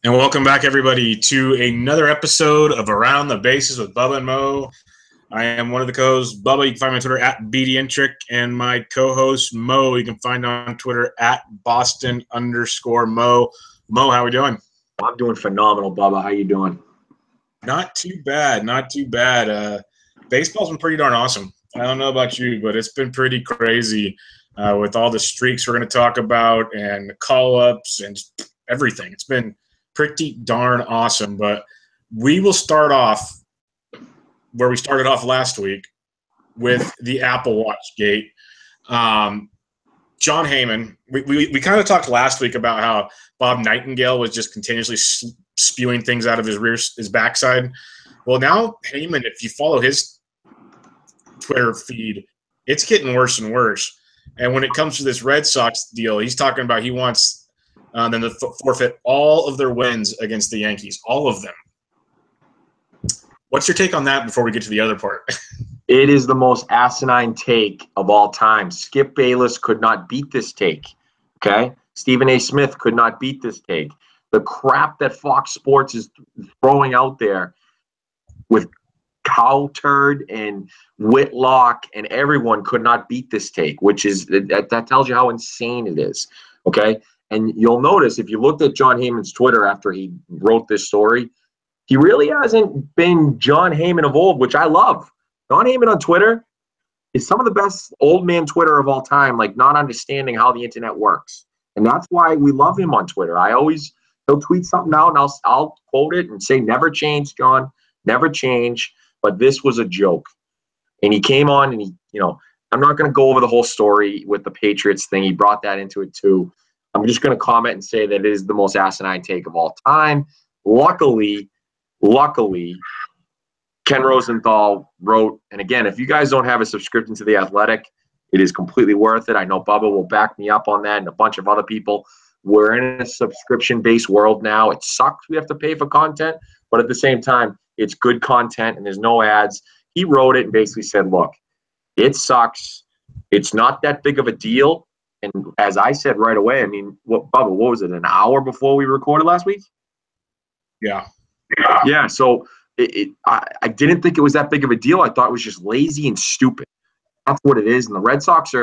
And welcome back, everybody, to another episode of Around the Bases with Bubba and Mo. I am one of the co-hosts, Bubba. You can find me on Twitter at BDintric, and my co-host, Mo, you can find on Twitter at Boston_Mo. Mo, how are we doing? I'm doing phenomenal, Bubba. How you doing? Not too bad, not too bad. Baseball's been pretty darn awesome. I don't know about you, but it's been pretty crazy with all the streaks we're going to talk about and the call-ups and everything. It's been pretty darn awesome, but we will start off where we started off last week with the Apple Watch gate. John Heyman, we kind of talked last week about how Bob Nightingale was just continuously spewing things out of his backside. Well, now Heyman, if you follow his Twitter feed, it's getting worse and worse. And when it comes to this Red Sox deal, he's talking about he wants them to forfeit all of their wins against the Yankees, all of them. What's your take on that before we get to the other part? It is the most asinine take of all time. Skip Bayless could not beat this take, okay? Stephen A. Smith could not beat this take. The crap that Fox Sports is throwing out there with Cowturd and Whitlock and everyone could not beat this take, which is that tells you how insane it is, okay? And you'll notice if you looked at John Heyman's Twitter after he wrote this story, he really hasn't been John Heyman of old, which I love. John Heyman on Twitter is some of the best old man Twitter of all time, like not understanding how the internet works. And that's why we love him on Twitter. He'll tweet something out and I'll quote it and say, never change, John, never change. But this was a joke. And he came on and I'm not going to go over the whole story with the Patriots thing. He brought that into it too. I'm just going to comment and say that it is the most asinine take of all time. Luckily, Ken Rosenthal wrote, and again, if you guys don't have a subscription to The Athletic, it is completely worth it. I know Bubba will back me up on that and a bunch of other people. We're in a subscription-based world now. It sucks we have to pay for content, but at the same time, it's good content and there's no ads. He wrote it and basically said, look, it sucks. It's not that big of a deal. And as I said right away, I mean, Bubba, what was it, an hour before we recorded last week? Yeah. Yeah, so I didn't think it was that big of a deal. I thought it was just lazy and stupid. That's what it is. And the Red Sox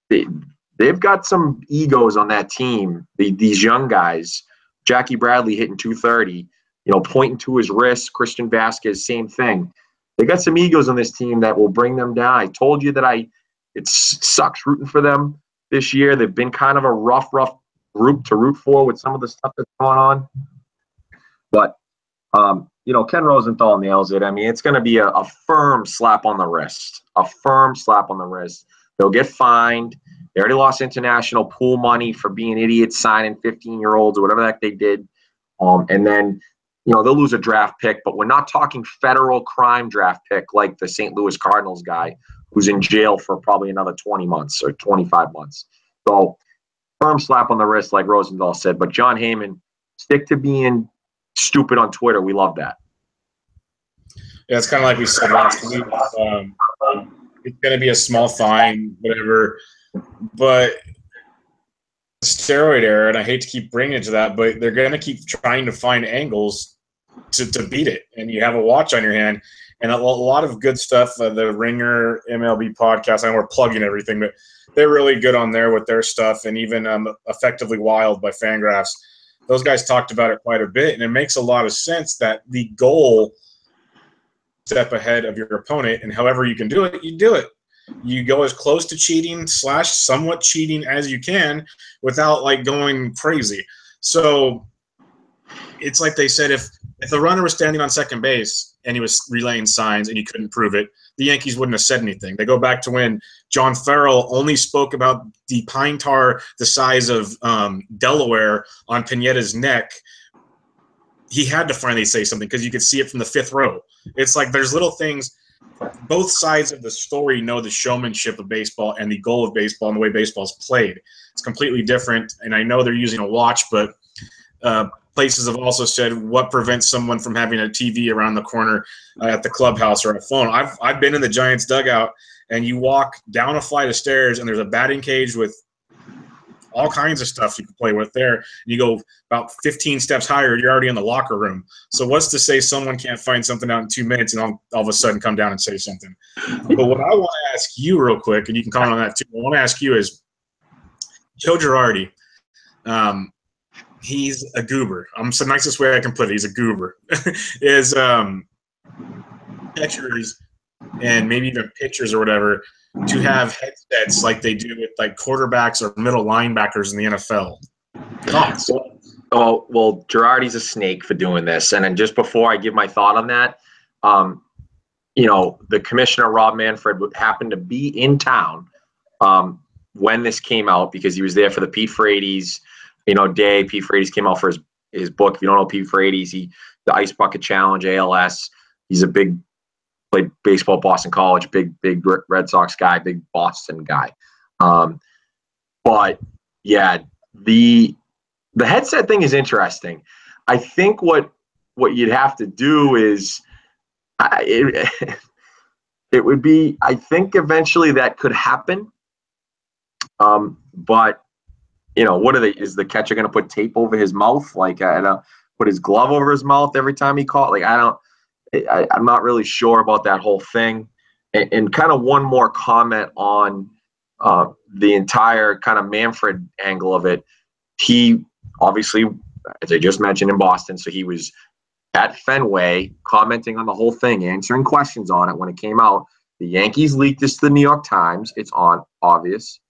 they've got some egos on that team, these young guys. Jackie Bradley hitting 230, pointing to his wrist. Christian Vasquez, same thing. They got some egos on this team that will bring them down. I told you that it sucks rooting for them this year. They've been kind of a rough group to root for with some of the stuff that's going on. But, Ken Rosenthal nails it. I mean, it's going to be a firm slap on the wrist. A firm slap on the wrist. They'll get fined. They already lost international pool money for being idiots signing 15-year-olds or whatever the heck they did. And then, they'll lose a draft pick. But we're not talking federal crime draft pick like the St. Louis Cardinals guy who's in jail for probably another 20 months or 25 months. So firm slap on the wrist, like Rosenthal said. But John Heyman, stick to being stupid on Twitter. We love that. Yeah, it's kind of like we said last week. It's going to be a small fine, whatever. But steroid era, and I hate to keep bringing it to that, but they're going to keep trying to find angles to beat it. And you have a watch on your hand. And a lot of good stuff. The Ringer MLB podcast, I know we're plugging everything, but they're really good on there with their stuff. And even Effectively Wild by Fangraphs. Those guys talked about it quite a bit. And it makes a lot of sense that the goal step ahead of your opponent. And however you can do it, you do it. You go as close to cheating / somewhat cheating as you can without going crazy. So it's like they said, if the runner was standing on second base and he was relaying signs and you couldn't prove it, the Yankees wouldn't have said anything. They go back to when John Farrell only spoke about the pine tar the size of Delaware on Pineda's neck. He had to finally say something because you could see it from the fifth row. It's like there's little things. Both sides of the story know the showmanship of baseball and the goal of baseball and the way baseball is played. It's completely different, and I know they're using a watch, but places have also said what prevents someone from having a TV around the corner at the clubhouse or a phone. I've been in the Giants dugout, and you walk down a flight of stairs, and there's a batting cage with all kinds of stuff you can play with there. You go about 15 steps higher, you're already in the locker room. So what's to say someone can't find something out in 2 minutes and all of a sudden come down and say something? But what I want to ask you real quick, and you can comment on that too, I want to ask you is Joe Girardi. He's a goober. It's the nicest way I can put it. He's a goober. Is catchers and maybe even pitchers or whatever to have headsets like they do with like quarterbacks or middle linebackers in the NFL. Thoughts? Well, Girardi's a snake for doing this. And then just before I give my thought on that, the commissioner, Rob Manfred, happened to be in town when this came out because he was there for the Pete Frates, day. Pete Frates came out for his book. If you don't know Pete Frates, the Ice Bucket Challenge, ALS. He's played baseball at Boston College, big Red Sox guy, big Boston guy. But yeah, the headset thing is interesting. I think what you'd have to do is it would be, I think eventually that could happen. But what is the catcher going to put tape over his mouth? Like, put his glove over his mouth every time he caught? Like, I'm not really sure about that whole thing. And kind of one more comment on the entire kind of Manfred angle of it. He obviously, as I just mentioned, in Boston, so he was at Fenway commenting on the whole thing, answering questions on it when it came out. The Yankees leaked this to the New York Times. It's obvious.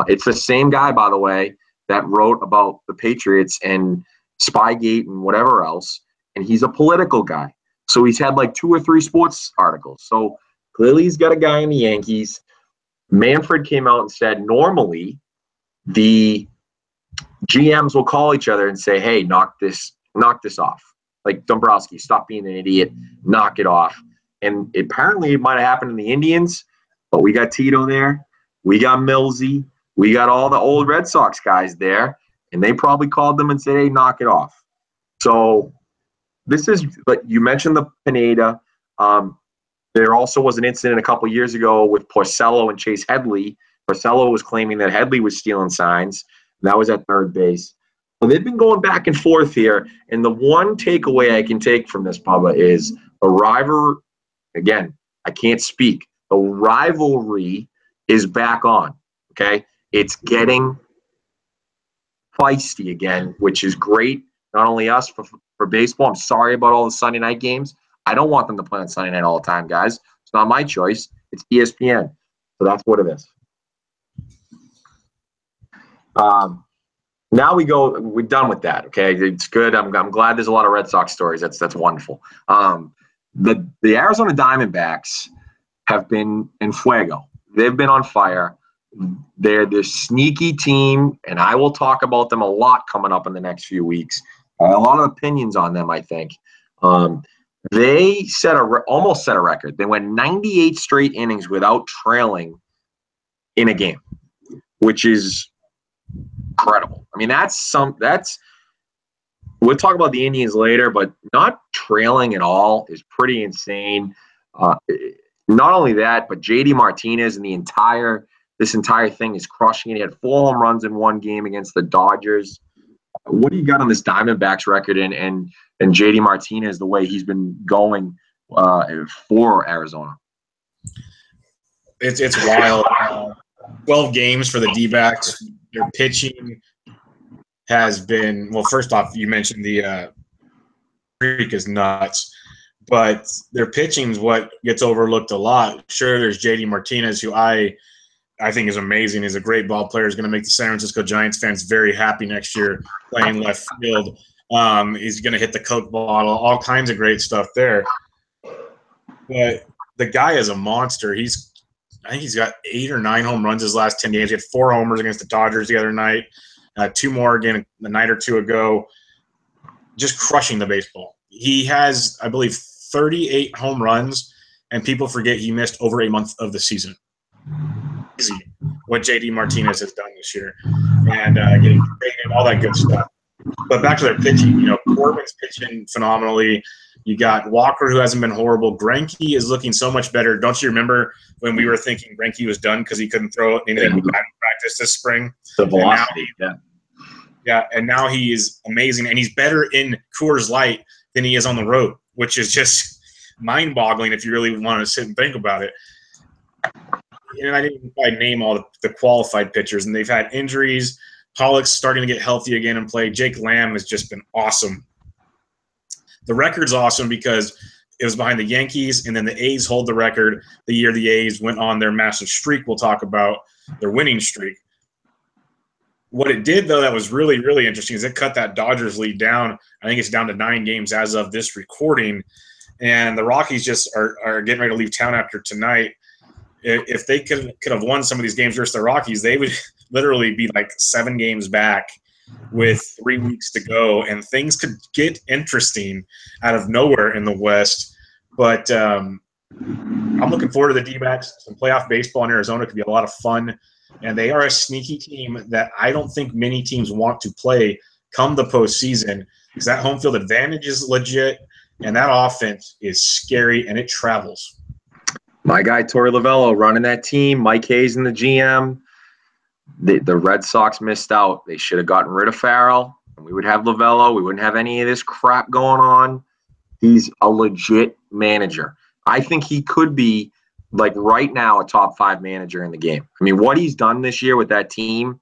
It's the same guy, by the way, that wrote about the Patriots and Spygate and whatever else. And he's a political guy. So he's had like 2 or 3 sports articles. So clearly he's got a guy in the Yankees. Manfred came out and said normally the GMs will call each other and say, hey, knock this off. Like, Dombrowski, stop being an idiot, knock it off. And apparently it might have happened in the Indians, but we got Tito there. We got Millsy. We got all the old Red Sox guys there. And they probably called them and said, hey, knock it off. So this is, but you mentioned the Pineda. There also was an incident a couple years ago with Porcello and Chase Headley. Porcello was claiming that Headley was stealing signs. That was at third base. Well, they've been going back and forth here. And the one takeaway I can take from this, Bubba, is the rivalry. Again, I can't speak. The rivalry is back on. Okay? It's getting feisty again, which is great. Not only us for baseball. I'm sorry about all the Sunday night games. I don't want them to play on Sunday night all the time, guys. It's not my choice. It's ESPN. So that's what it is. Now we're done with that. Okay, it's good. I'm glad there's a lot of Red Sox stories. That's wonderful. The Arizona Diamondbacks have been in fuego. They've been on fire. They're this sneaky team, and I will talk about them a lot coming up in the next few weeks. A lot of opinions on them, I think. They almost set a record. They went 98 straight innings without trailing in a game, which is incredible. I mean, we'll talk about the Indians later, but not trailing at all is pretty insane. Not only that, but JD Martinez and this entire thing is crushing it. He had 4 home runs in one game against the Dodgers. What do you got on this Diamondbacks record and JD Martinez, the way he's been going for Arizona? It's wild. 12 games for the D-backs. Their pitching has been, well, first off, you mentioned the streak is nuts, but their pitching is what gets overlooked a lot. Sure, there's JD Martinez, who I think is amazing. He's a great ball player. He's going to make the San Francisco Giants fans very happy next year playing left field. He's going to hit the Coke bottle, all kinds of great stuff there. But the guy is a monster. I think he's got 8 or 9 home runs his last 10 games. He had 4 homers against the Dodgers the other night, 2 more again the night or 2 ago, just crushing the baseball. He has, I believe, 38 home runs, and people forget he missed over a month of the season. Easy what JD Martinez has done this year, and getting traded, all that good stuff. But back to their pitching, Corbin's pitching phenomenally. You got Walker, who hasn't been horrible. Greinke is looking so much better. Don't you remember when we were thinking Greinke was done because he couldn't throw anything in practice this spring? The velocity, Yeah, and now he is amazing, and he's better in Coors Light than he is on the road, which is just mind-boggling if you really want to sit and think about it. And I didn't quite name all the qualified pitchers, and they've had injuries. Pollock's starting to get healthy again and play. Jake Lamb has just been awesome. The record's awesome because it was behind the Yankees, and then the A's hold the record the year the A's went on their massive streak. We'll talk about their winning streak. What it did, though, that was really, really interesting is it cut that Dodgers lead down. I think it's down to 9 games as of this recording. And the Rockies just are getting ready to leave town after tonight. If they could have won some of these games versus the Rockies, they would literally be like 7 games back with 3 weeks to go. And things could get interesting out of nowhere in the West. But I'm looking forward to the D-backs. Some playoff baseball in Arizona could be a lot of fun. And they are a sneaky team that I don't think many teams want to play come the postseason because that home field advantage is legit, and that offense is scary, and it travels. My guy, Torey Lovullo, running that team. Mike Hayes and the GM. The Red Sox missed out. They should have gotten rid of Farrell, and we would have Lovullo. We wouldn't have any of this crap going on. He's a legit manager. I think he could be, like right now, a top 5 manager in the game. I mean, what he's done this year with that team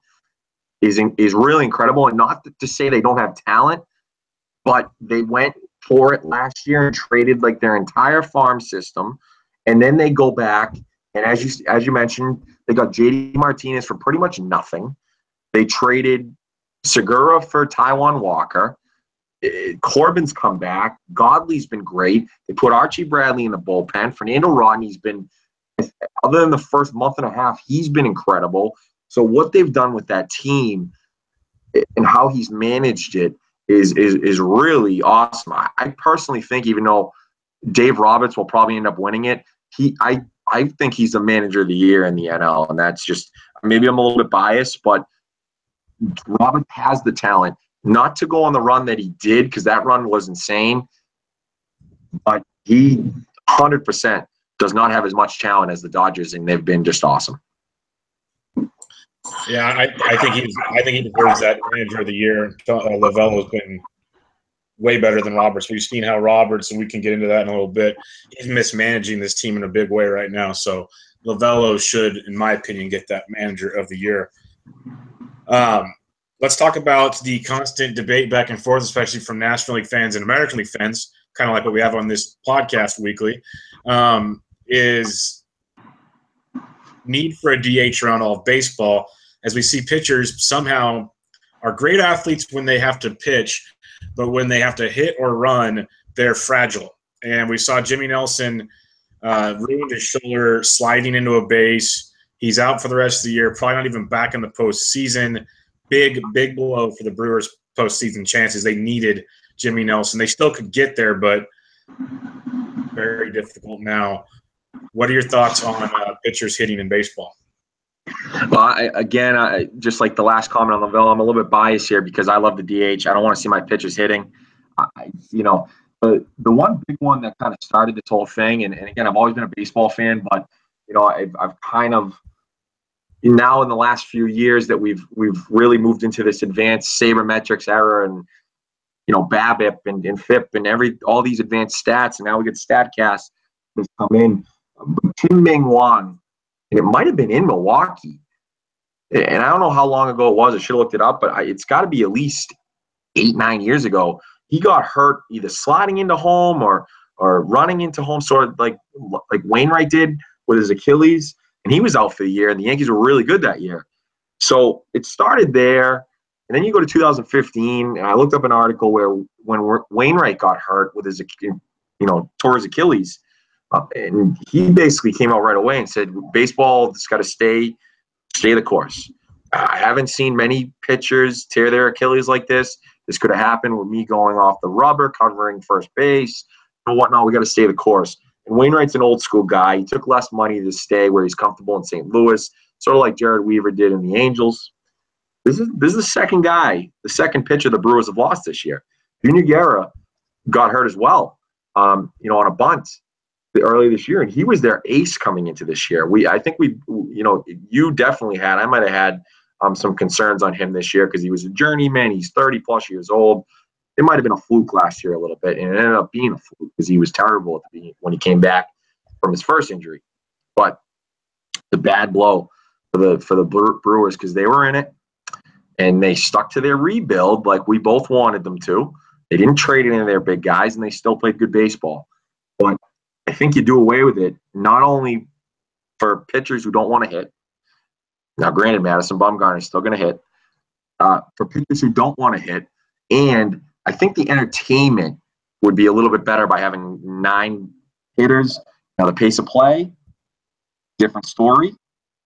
is really incredible. And not to say they don't have talent, but they went for it last year and traded like their entire farm system. And then they go back, and as you mentioned, they got JD Martinez for pretty much nothing. They traded Segura for Taijuan Walker. Corbin's come back. Godley's been great. They put Archie Bradley in the bullpen. Fernando Rodney's been, other than the first month and a half, he's been incredible. So what they've done with that team and how he's managed it is really awesome. I personally think, even though Dave Roberts will probably end up winning it, I think he's the manager of the year in the NL, and that's just, maybe I'm a little bit biased, but Roberts has the talent not to go on the run that he did, because that run was insane, but he 100% does not have as much talent as the Dodgers, and they've been just awesome. Yeah, I think he deserves that manager of the year. Lovullo's been way better than Roberts. We've seen how Roberts, and we can get into that in a little bit, he's mismanaging this team in a big way right now. So Lovullo should, in my opinion, get that manager of the year. Let's talk about the constant debate back and forth, especially from National League fans and American League fans, kind of like what we have on this podcast weekly, is need for a DH around all of baseball, as we see pitchers somehow are great athletes when they have to pitch, but when they have to hit or run, they're fragile. And we saw Jimmy Nelson ruined his shoulder sliding into a base. He's out for the rest of the year, probably not even back in the postseason. Big blow for the Brewers' postseason chances. They needed Jimmy Nelson. They still could get there, but very difficult now. What are your thoughts on pitchers hitting in baseball? Well, just like the last comment on Lovullo, I'm a little bit biased here because I love the DH. I don't want to see my pitchers hitting. The one big one that kind of started this whole thing, and again, I've always been a baseball fan, but I've kind of, now in the last few years that we've really moved into this advanced sabermetrics era, and BABIP and FIP and all these advanced stats, and now we get StatCast that's come in. But Tim Ming Wang, and it might have been in Milwaukee, and I don't know how long ago it was. I should have looked it up, but it's got to be at least 8-9 years ago. He got hurt either sliding into home or running into home, sort of like Wainwright did with his Achilles, and he was out for the year, and the Yankees were really good that year. So it started there, and then you go to 2015, and I looked up an article where when Wainwright got hurt with his, tore his Achilles, and he basically came out right away and said, baseball has got to stay the course. I haven't seen many pitchers tear their Achilles like this. This could have happened with me going off the rubber, covering first base, and whatnot. We got to stay the course. And Wainwright's an old school guy. He took less money to stay where he's comfortable in St. Louis, sort of like Jared Weaver did in the Angels. This is the second guy, the second pitcher the Brewers have lost this year. Junior Guerra got hurt as well, on a bunt early this year, and he was their ace coming into this year. I think you definitely had. I might have had some concerns on him this year because he was a journeyman. He's 30 plus years old. It might have been a fluke last year a little bit, and it ended up being a fluke because he was terrible at the beginning when he came back from his first injury. But the bad blow for the Brewers, because they were in it and they stuck to their rebuild like we both wanted them to. They didn't trade any of their big guys, and they still played good baseball. But I think you do away with it not only for pitchers who don't want to hit. Now, granted, Madison Bumgarner is still going to hit. For pitchers who don't want to hit, and I think the entertainment would be a little bit better by having 9 hitters. Now, the pace of play, different story.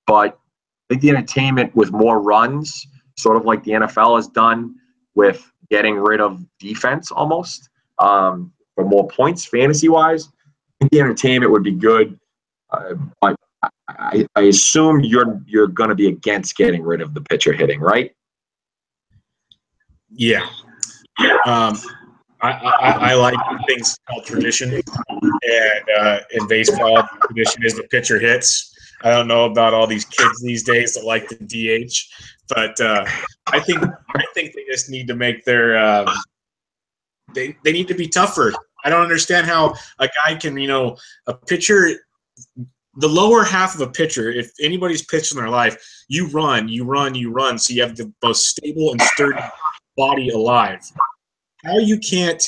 But I think the entertainment with more runs, sort of like the NFL has done with getting rid of defense almost, for more points fantasy-wise, I think the entertainment would be good. But I assume you're going to be against getting rid of the pitcher hitting, right? Yeah. I like things called tradition, and in baseball, tradition is the pitcher hits. I don't know about all these kids these days that like the DH, but I think they just need to make their they need to be tougher. I don't understand how a guy can, a pitcher, the lower half of a pitcher, if anybody's pitched in their life, you run, so you have the most stable and sturdy body alive. How you can't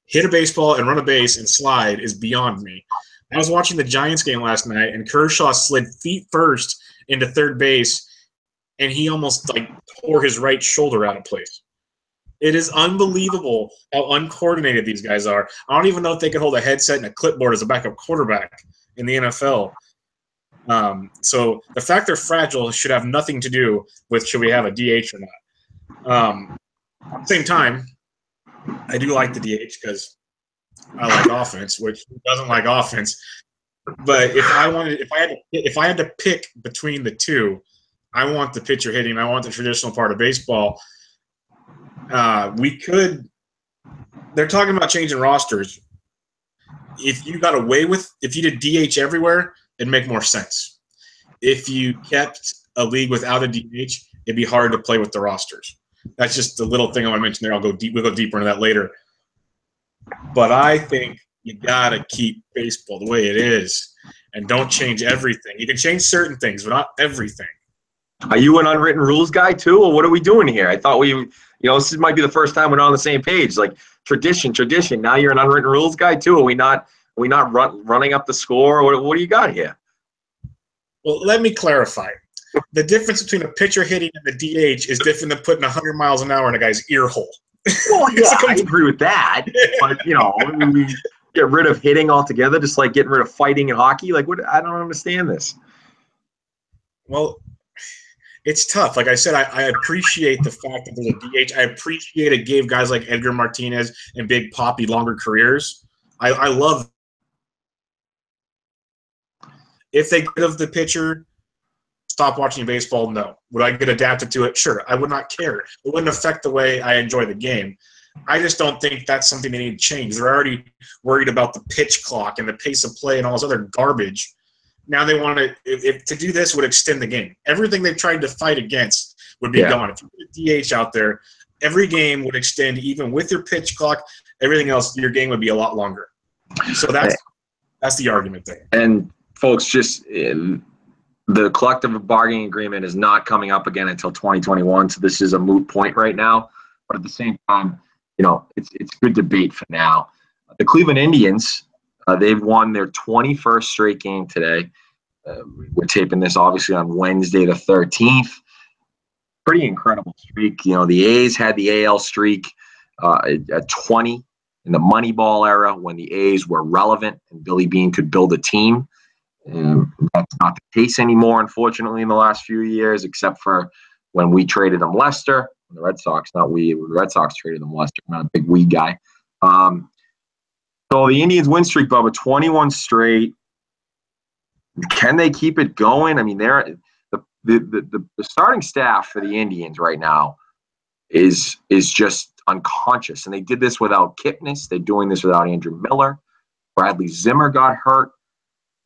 hit a baseball and run a base and slide is beyond me. I was watching the Giants game last night, and Kershaw slid feet first into third base, and he almost tore his right shoulder out of place. It is unbelievable how uncoordinated these guys are. I don't even know if they could hold a headset and a clipboard as a backup quarterback in the NFL. So the fact they're fragile should have nothing to do with should we have a DH or not. At the same time, I do like the DH because I like offense, which doesn't like offense. But if I had to pick between the two, I want the pitcher hitting. I want the traditional part of baseball. They're talking about changing rosters. If you did DH everywhere, it'd make more sense. If you kept a league without a DH, it'd be hard to play with the rosters. That's just a little thing I want to mention there. We'll go deeper into that later. But I think you gotta keep baseball the way it is, and don't change everything. You can change certain things, but not everything. Are you an unwritten rules guy too, or what are we doing here? I thought this might be the first time we're on the same page. Like tradition. Now you're an unwritten rules guy too. Are we not running up the score? What do you got here? Well, let me clarify. The difference between a pitcher hitting and the DH is different than putting 100 miles an hour in a guy's ear hole. Well, yeah, I agree with that. But, we get rid of hitting altogether, just like getting rid of fighting in hockey. Like, what? I don't understand this. Well, it's tough. Like I said, I appreciate the fact that there's a DH. I appreciate it gave guys like Edgar Martinez and Big Papi longer careers. I love if they get rid of the pitcher, stop watching baseball? No. Would I get adapted to it? Sure. I would not care. It wouldn't affect the way I enjoy the game. I just don't think that's something they need to change. They're already worried about the pitch clock and the pace of play and all this other garbage. Now they want to do this would extend the game. Everything they've tried to fight against would be gone. If you put a DH out there, every game would extend even with your pitch clock. Everything else, your game would be a lot longer. So that's the argument there. And folks, just the collective bargaining agreement is not coming up again until 2021, so this is a moot point right now. But at the same time, it's good debate for now. The Cleveland Indians, they've won their 21st straight game today. We're taping this obviously on Wednesday the 13th. Pretty incredible streak. The A's had the AL streak at 20 in the Moneyball era when the A's were relevant and Billy Beane could build a team. That's not the case anymore, unfortunately, in the last few years, except for when we traded them Lester. The Red Sox, not we. The Red Sox traded them Lester. I'm not a big we guy. So the Indians win streak, Bubba, 21 straight. Can they keep it going? I mean, the the starting staff for the Indians right now is just unconscious, and they did this without Kipnis. They're doing this without Andrew Miller. Bradley Zimmer got hurt.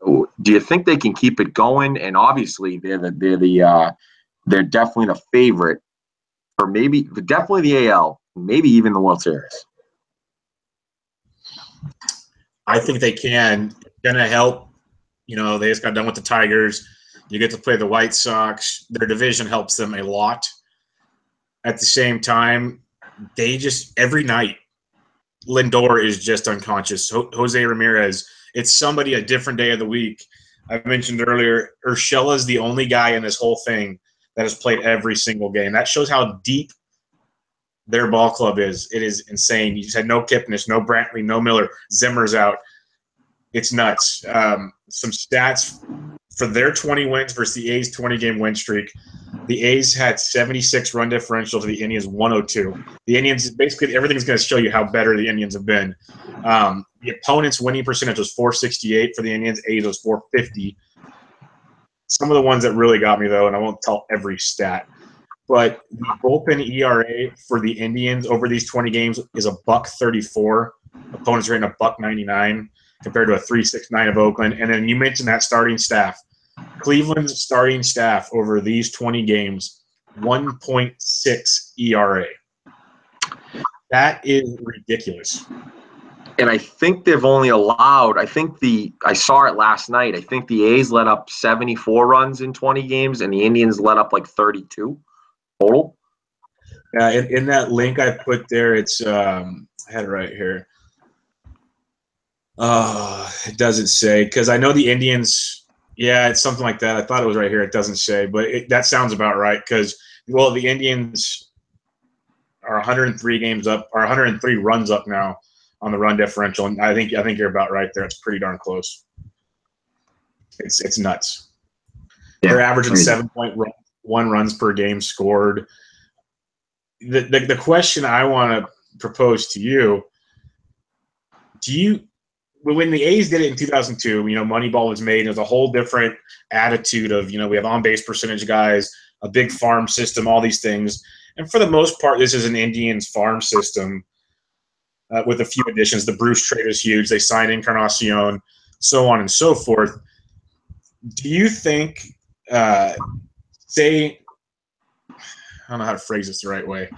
Do you think they can keep it going? And obviously, they're definitely the favorite for definitely the AL, maybe even the World Series. I think they can. It's gonna help. They just got done with the Tigers. You get to play the White Sox. Their division helps them a lot. At the same time, they just every night, Lindor is just unconscious. Jose Ramirez, it's somebody a different day of the week. I mentioned earlier, Urshela is the only guy in this whole thing that has played every single game. That shows how deep their ball club is. It is insane. You just had no Kipnis, no Brantley, no Miller. Zimmer's out. It's nuts. Some stats for their 20 wins versus the A's 20-game win streak. The A's had 76 run differential to the Indians 102. The Indians, basically everything's going to show you how better the Indians have been. The opponent's winning percentage was 468 for the Indians. A's was 450. Some of the ones that really got me, though, and I won't tell every stat, but the bullpen ERA for the Indians over these 20 games is $1.34. Opponents rating $1.99 compared to a 3.69 of Oakland. And then you mentioned that starting staff. Cleveland's starting staff over these 20 games, 1.6 ERA. That is ridiculous. And I think they've only allowed, I saw it last night, I think the A's let up 74 runs in 20 games and the Indians let up like 32 total. Yeah, in that link I put there, it's I had it right here. It doesn't say, because I know the Indians, yeah, it's something like that. I thought it was right here. It doesn't say, but that sounds about right because, the Indians are 103 games up, or 103 runs up now on the run differential, and I think you're about right there. It's pretty darn close. It's nuts. Yeah, they're averaging 7.1 runs per game scored. The question I want to propose to you: when the A's did it in 2002, Moneyball was made. It was a whole different attitude of, we have on-base percentage guys, a big farm system, all these things. And for the most part, this is an Indians farm system with a few additions. The Bruce trade is huge. They signed Encarnacion, so on and so forth. Do you think, I don't know how to phrase this the right way.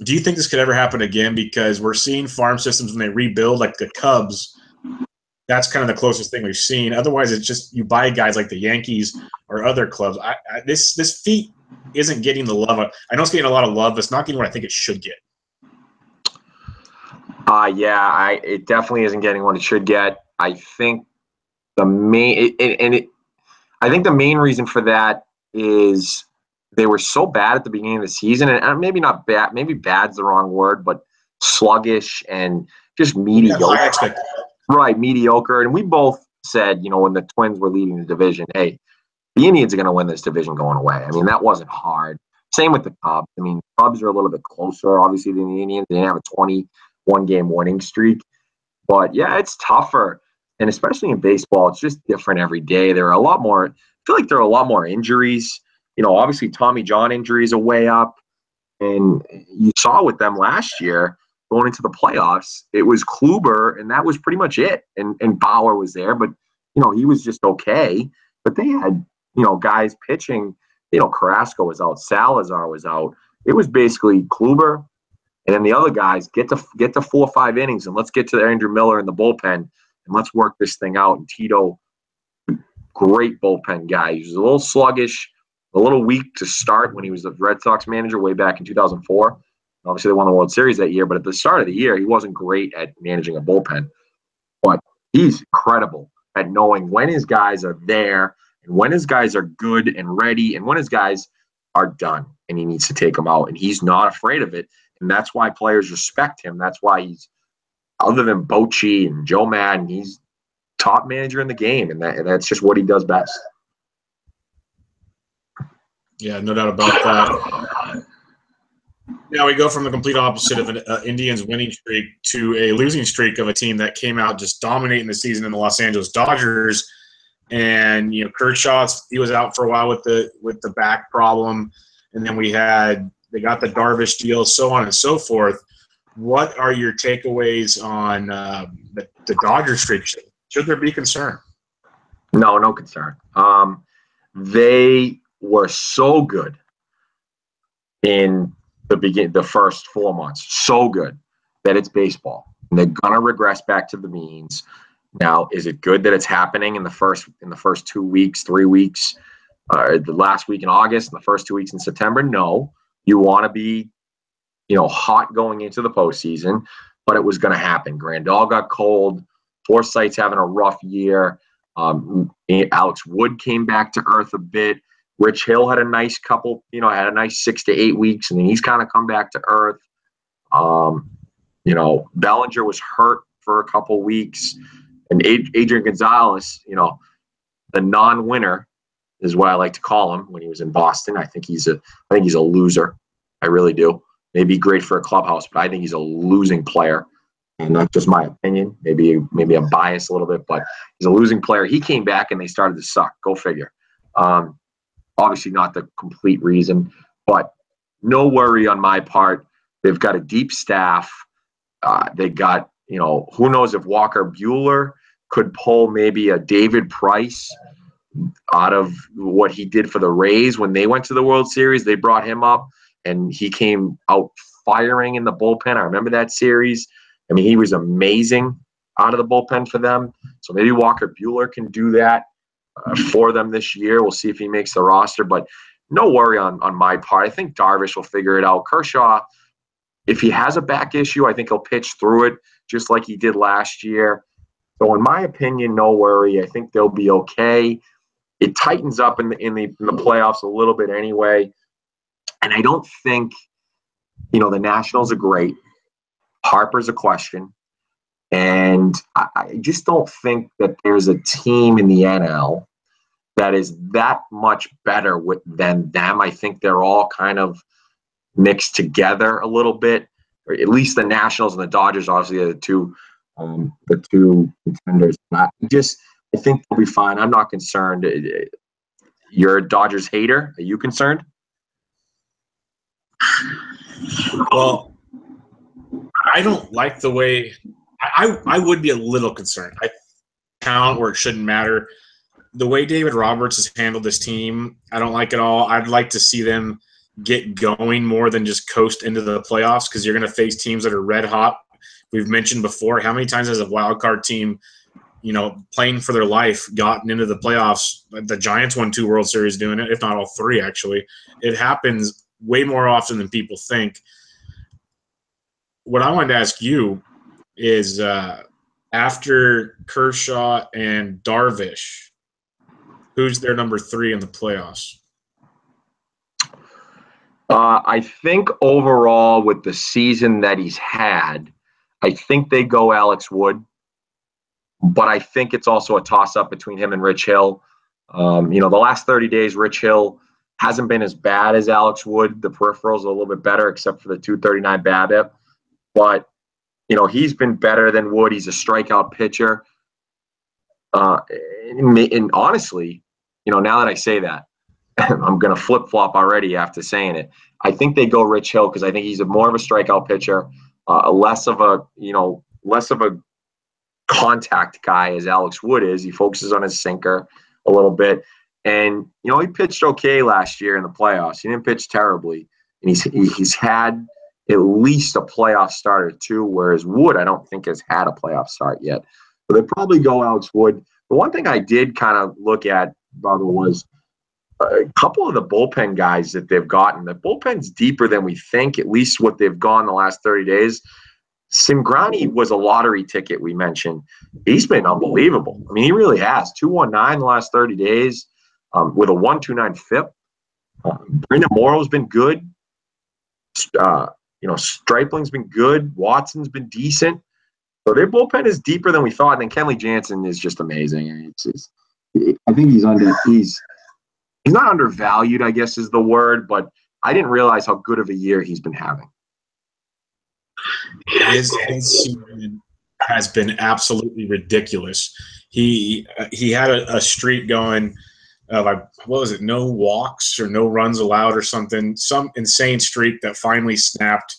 Do you think this could ever happen again? Because we're seeing farm systems when they rebuild, like the Cubs. That's kind of the closest thing we've seen. Otherwise, it's just you buy guys like the Yankees or other clubs. This feat isn't getting the love. I know it's getting a lot of love, but it's not getting what I think it should get. It definitely isn't getting what it should get. I think the main reason for that is they were so bad at the beginning of the season, and maybe not bad. Maybe bad's the wrong word, but sluggish and just mediocre. Right, mediocre. And we both said, when the Twins were leading the division, hey, the Indians are going to win this division going away. I mean, that wasn't hard. Same with the Cubs. I mean, Cubs are a little bit closer, obviously, than the Indians. They didn't have a 21-game winning streak. But, yeah, it's tougher. And especially in baseball, it's just different every day. There are a lot more – I feel like there are a lot more injuries. Obviously, Tommy John injuries are way up. And you saw with them last year – going into the playoffs, it was Kluber, and that was pretty much it. And Bauer was there, but, he was just okay. But they had, guys pitching, Carrasco was out, Salazar was out. It was basically Kluber, and then the other guys get to 4 or 5 innings, and let's get to Andrew Miller in the bullpen, and let's work this thing out. And Tito, great bullpen guy. He was a little sluggish, a little weak to start when he was the Red Sox manager way back in 2004. Obviously, they won the World Series that year, but at the start of the year, he wasn't great at managing a bullpen. But he's incredible at knowing when his guys are there and when his guys are good and ready and when his guys are done and he needs to take them out. And he's not afraid of it. And that's why players respect him. That's why he's, other than Bochy and Joe Madden, he's top manager in the game. And that's just what he does best. Yeah, no doubt about that. Now we go from the complete opposite of an Indians winning streak to a losing streak of a team that came out just dominating the season in the Los Angeles Dodgers. And Kershaw, he was out for a while with the back problem, and then they got the Darvish deal, so on and so forth. What are your takeaways on the Dodgers streak? Should there be concern? No concern. They were so good in the first 4 months, so good that it's baseball, and they're gonna regress back to the means. Now, is it good that it's happening in the first 2 weeks, 3 weeks, the last week in August, and the first 2 weeks in September? No. You want to be, hot going into the postseason, but it was going to happen. Grandal got cold. Forsythe's having a rough year. Alex Wood came back to earth a bit. Rich Hill had a nice couple, had a nice 6 to 8 weeks, and then he's kind of come back to earth. Bellinger was hurt for a couple weeks. And Adrian Gonzalez, the non-winner is what I like to call him when he was in Boston. I think he's a loser. I really do. Maybe great for a clubhouse, but I think he's a losing player. And that's just my opinion. Maybe I'm biased a little bit, but he's a losing player. He came back and they started to suck. Go figure. Obviously not the complete reason, but no worry on my part. They've got a deep staff. They got, who knows if Walker Buehler could pull maybe a David Price out of what he did for the Rays when they went to the World Series. They brought him up, and he came out firing in the bullpen. I remember that series. I mean, he was amazing out of the bullpen for them. So maybe Walker Buehler can do that for them this year. We'll see if he makes the roster, but no worry on my part. I think Darvish will figure it out. Kershaw, if he has a back issue, I think he'll pitch through it just like he did last year. So in my opinion, no worry. I think they'll be okay. It tightens up in the playoffs a little bit anyway. And I don't think, the Nationals are great. Harper's a question. And I just don't think that there's a team in the NL that is that much better than them. I think they're all kind of mixed together a little bit. Or at least the Nationals and the Dodgers obviously are the two contenders. I think they'll be fine. I'm not concerned. You're a Dodgers hater. Are you concerned? Well, I don't like the way I would be a little concerned. I count where it shouldn't matter. The way David Roberts has handled this team, I don't like it all. I'd like to see them get going more than just coast into the playoffs, because you're going to face teams that are red hot. We've mentioned before, how many times has a wild card team, playing for their life, gotten into the playoffs? The Giants won 2 World Series doing it, if not all 3, actually. It happens way more often than people think. What I wanted to ask you is, after Kershaw and Darvish, who's their number 3 in the playoffs? I think overall with the season that he's had, I think they go Alex Wood. But I think it's also a toss-up between him and Rich Hill. The last 30 days, Rich Hill hasn't been as bad as Alex Wood. The peripherals are a little bit better, except for the 239 BABIP. But, he's been better than Wood. He's a strikeout pitcher. And honestly, now that I say that, I'm going to flip-flop already after saying it. I think they go Rich Hill because I think he's more of a strikeout pitcher, less of a contact guy as Alex Wood is. He focuses on his sinker a little bit. And, he pitched okay last year in the playoffs. He didn't pitch terribly. And he's had at least a playoff start or 2, whereas Wood, I don't think, has had a playoff start yet. So they probably go Alex Wood. The one thing I did kind of look at, Bubba, was a couple of the bullpen guys that they've gotten. The bullpen's deeper than we think, at least what they've gone the last 30 days. Simgrani was a lottery ticket we mentioned. He's been unbelievable. I mean, he really has. 2.19 the last 30 days with a 1.29 FIP. Brandon Morrow's been good. Stripling's been good. Watson's been decent. So their bullpen is deeper than we thought. And then Kenley Jansen is just amazing. I think he's not undervalued, I guess is the word, but I didn't realize how good of a year he's been having. His season has been absolutely ridiculous. he had a streak going of what was it? No walks or no runs allowed or something. Some insane streak that finally snapped.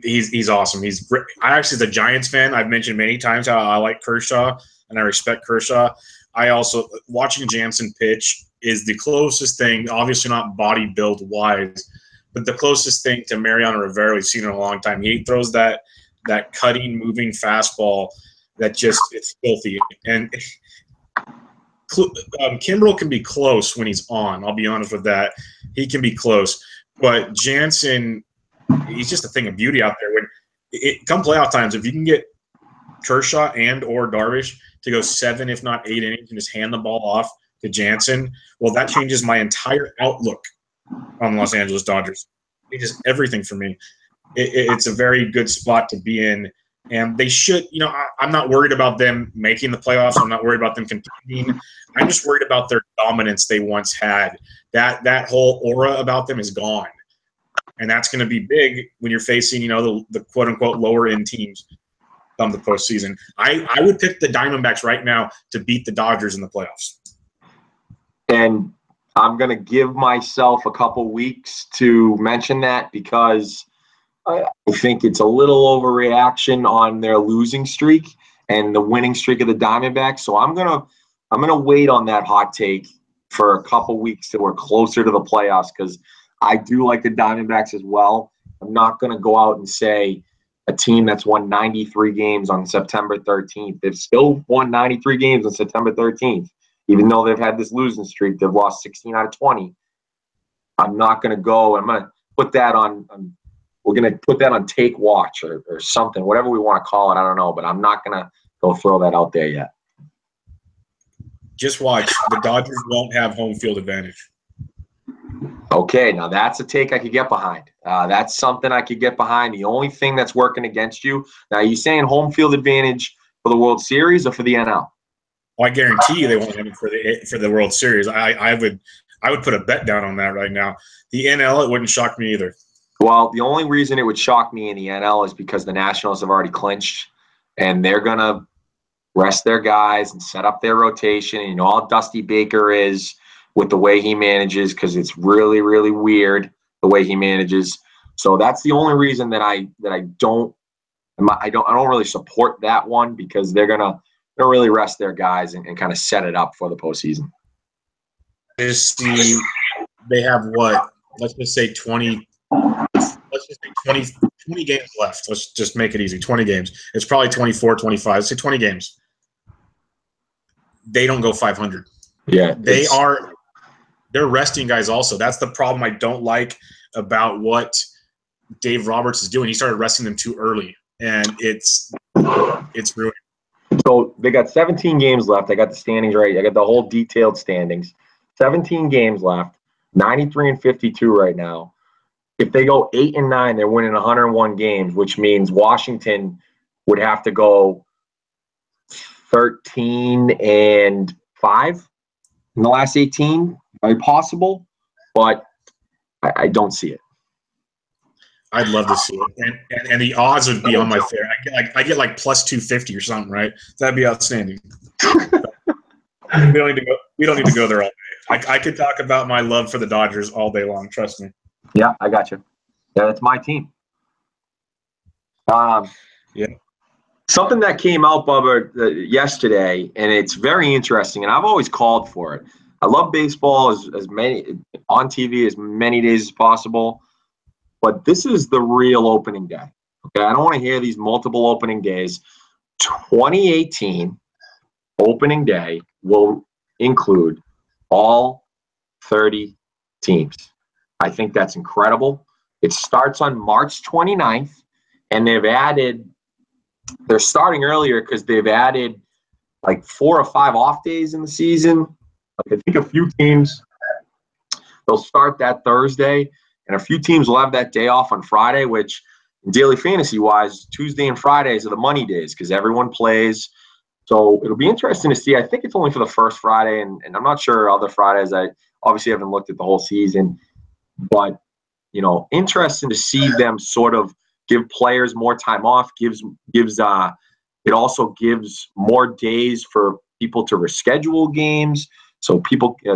He's awesome. I actually, as a Giants fan, I've mentioned many times how I like Kershaw and I respect Kershaw. I also watching Jansen pitch is the closest thing, obviously not body build wise, but the closest thing to Mariano Rivera we've seen in a long time. He throws that cutting, moving fastball that just it's filthy. And Kimbrel can be close when he's on. I'll be honest with that. He can be close, but Jansen, he's just a thing of beauty out there. When come playoff times, if you can get Kershaw and or Darvish to go 7, if not 8 innings and just hand the ball off to Jansen, well, that changes my entire outlook on the Los Angeles Dodgers. It changes everything for me. It's a very good spot to be in. And they should, I'm not worried about them making the playoffs. I'm not worried about them competing. I'm just worried about their dominance they once had. That whole aura about them is gone. And that's going to be big when you're facing, the quote-unquote lower-end teams come the postseason. I would pick the Diamondbacks right now to beat the Dodgers in the playoffs. And I'm going to give myself a couple weeks to mention that because I think it's a little overreaction on their losing streak and the winning streak of the Diamondbacks. So I'm gonna wait on that hot take for a couple weeks till we're closer to the playoffs because I do like the Diamondbacks as well. I'm not gonna go out and say a team that's won 93 games on September 13th. They've still won 93 games on September 13th, even though they've had this losing streak. They've lost 16 out of 20. I'm not gonna go. I'm gonna put that on. We're going to put that on take watch or something, whatever we want to call it. I don't know, but I'm not going to go throw that out there yet. Just watch. The Dodgers won't have home field advantage. Okay, now that's a take I could get behind. That's something I could get behind. The only thing that's working against you. Now, are you saying home field advantage for the World Series or for the NL? Well, I guarantee you they won't have it for the World Series. I would put a bet down on that right now. The NL, it wouldn't shock me either. Well, the only reason it would shock me in the NL is because the Nationals have already clinched, and they're going to rest their guys and set up their rotation. You know how Dusty Baker is with the way he manages because it's really, really weird the way he manages. So that's the only reason that I don't really support that one because they're gonna really rest their guys and kind of set it up for the postseason. I just see they have what? Let's just say 20 games left. Let's just make it easy. 20 games. It's probably 24, 25. Let's say 20 games. They don't go 500. Yeah. They're resting guys also. That's the problem I don't like about what Dave Roberts is doing. He started resting them too early, and it's ruining. So they got 17 games left. I got the standings right. I got the whole detailed standings. 17 games left. 93 and 52 right now. If they go 8-9, they're winning 101 games, which means Washington would have to go 13-5 in the last 18. Very possible, but I don't see it. I'd love to see it, and the odds would be on my fair. I get like plus 250 or something, right? That'd be outstanding. We don't need to go there all day. I could talk about my love for the Dodgers all day long. Trust me. Yeah, I got you. Yeah, that's my team. Yeah. Something that came out, Bubba, yesterday, and it's very interesting, and I've always called for it. I love baseball as many on TV as many days as possible, but this is the real opening day. Okay, I don't want to hear these multiple opening days. 2018 opening day will include all 30 teams. I think that's incredible. It starts on March 29th, and they're starting earlier because they've added like 4 or 5 off days in the season. Like I think a few teams, they'll start that Thursday, and a few teams will have that day off on Friday, which daily fantasy-wise, Tuesday and Fridays are the money days because everyone plays. So it'll be interesting to see. I think it's only for the first Friday, and I'm not sure other Fridays. I obviously haven't looked at the whole season. But, interesting to see them sort of give players more time off, gives It also gives more days for people to reschedule games, so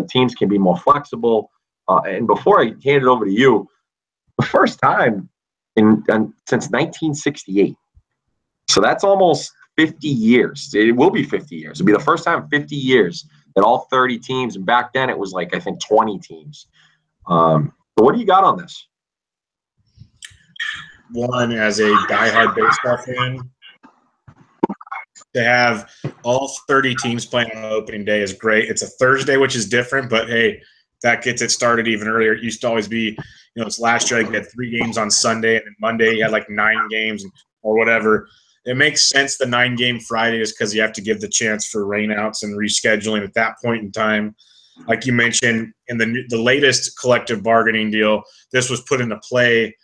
teams can be more flexible. And before I hand it over to you, the first time since 1968, so that's almost 50 years. It will be 50 years. It'll be the first time in 50 years that all 30 teams, and back then it was like, I think, 20 teams. But what do you got on this? One, as a diehard baseball fan, to have all 30 teams playing on opening day is great. It's a Thursday, which is different, but hey, that gets it started even earlier. It used to always be, it's last year, you had 3 games on Sunday, and then Monday you had like 9 games or whatever. It makes sense the 9-game Friday is because you have to give the chance for rainouts and rescheduling at that point in time. Like you mentioned, in the latest collective bargaining deal, this was put into play,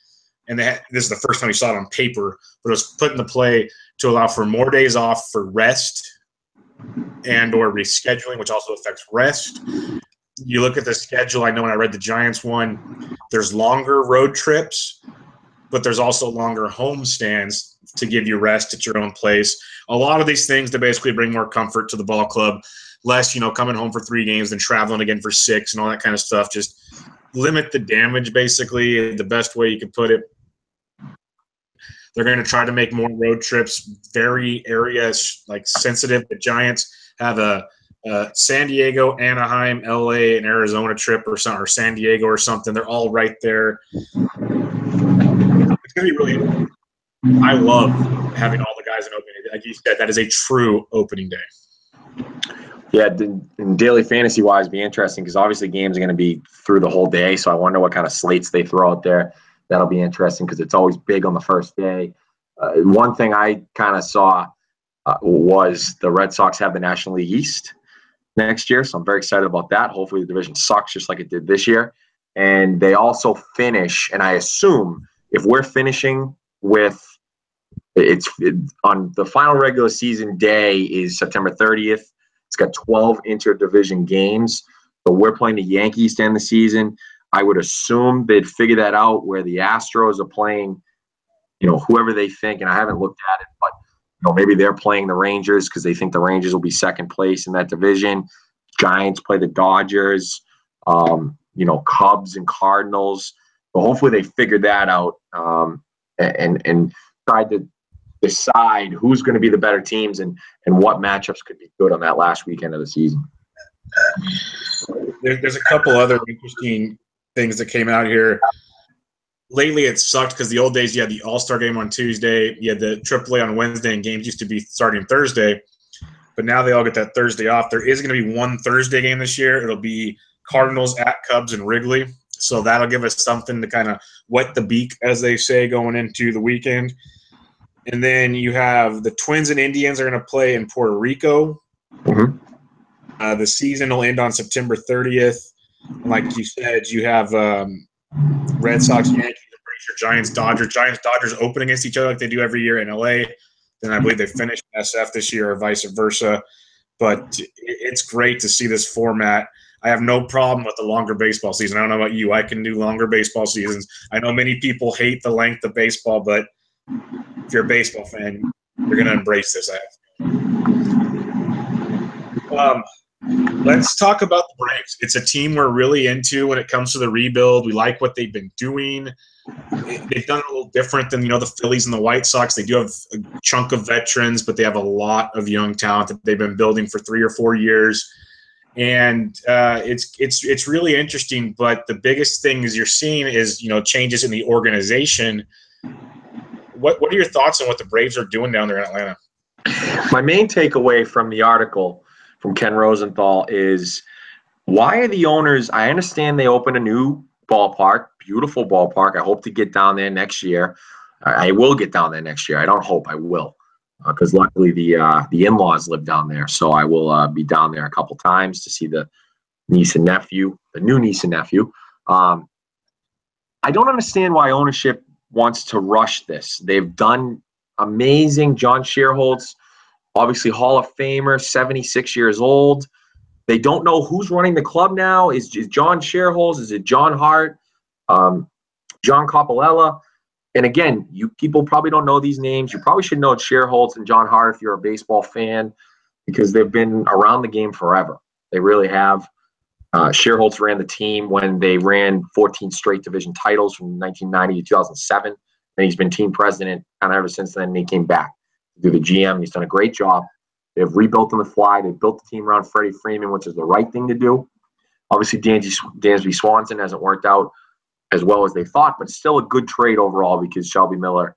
and this is the first time we saw it on paper, but it was put into play to allow for more days off for rest and or rescheduling, which also affects rest. You look at the schedule, I know when I read the Giants one, there's longer road trips, but there's also longer home stands to give you rest at your own place. A lot of these things to basically bring more comfort to the ball club, less, coming home for 3 games than traveling again for 6 and all that kind of stuff. Just limit the damage, basically, the best way you can put it. They're going to try to make more road trips very areas like sensitive. The Giants have a San Diego, Anaheim, LA, and Arizona trip or San Diego or something. They're all right there. It's going to be really – I love having all the guys in opening day. Like you said, that is a true opening day. Yeah, in daily fantasy-wise, be interesting because obviously games are going to be through the whole day, so I wonder what kind of slates they throw out there. That'll be interesting because it's always big on the first day. One thing I kind of saw was the Red Sox have the National League East next year, so I'm very excited about that. Hopefully the division sucks just like it did this year. And they also finish, and I assume if we're finishing with on the final regular season day is September 30th. It's got 12 interdivision games. So we're playing the Yankees to end the season. I would assume they'd figure that out where the Astros are playing, whoever they think, and I haven't looked at it, but maybe they're playing the Rangers because they think the Rangers will be second place in that division. Giants play the Dodgers, Cubs and Cardinals. But hopefully they figured that out and tried to decide who's going to be the better teams and what matchups could be good on that last weekend of the season. There's a couple other interesting things that came out here. Lately, it sucked because the old days, you had the All-Star game on Tuesday, you had the AAA on Wednesday, and games used to be starting Thursday. But now they all get that Thursday off. There is going to be one Thursday game this year. It'll be Cardinals at Cubs and Wrigley. So that'll give us something to kind of wet the beak, as they say, going into the weekend. And then you have the Twins and Indians are going to play in Puerto Rico. Mm-hmm. The season will end on September 30th. And like you said, you have Red Sox, Yankees, I'm pretty sure Giants, Dodgers open against each other like they do every year in LA. Then I believe they finished SF this year or vice versa. But it's great to see this format. I have no problem with the longer baseball season. I don't know about you. I can do longer baseball seasons. I know many people hate the length of baseball, but if you're a baseball fan, you're going to embrace this. Let's talk about the Braves. It's a team we're really into when it comes to the rebuild. We like what they've been doing. They've done it a little different than, the Phillies and the White Sox. They do have a chunk of veterans, but they have a lot of young talent that they've been building for 3 or 4 years. And it's really interesting. But the biggest thing is you're seeing is, changes in the organization. What are your thoughts on what the Braves are doing down there in Atlanta? My main takeaway from the article from Ken Rosenthal is why are the owners – I understand they opened a new ballpark, beautiful ballpark. I hope to get down there next year. I will get down there next year. I don't hope, I will, because luckily the in-laws live down there. So I will be down there a couple times to see the new niece and nephew. I don't understand why ownership wants to rush this. They've done amazing. John Sherholtz, obviously Hall of Famer, 76 years old. They don't know who's running the club now. Is John Sherholtz? Is it John Hart? John Coppolella? And again, you people probably don't know these names. You probably should know Sherholtz and John Hart if you're a baseball fan, because they've been around the game forever. They really have. Sherholtz ran the team when they ran 14 straight division titles from 1990 to 2007. And he's been team president kind of ever since then. And he came back to do the GM. He's done a great job. They've rebuilt on the fly. They've built the team around Freddie Freeman, which is the right thing to do. Obviously, Dansby Swanson hasn't worked out as well as they thought, but still a good trade overall because Shelby Miller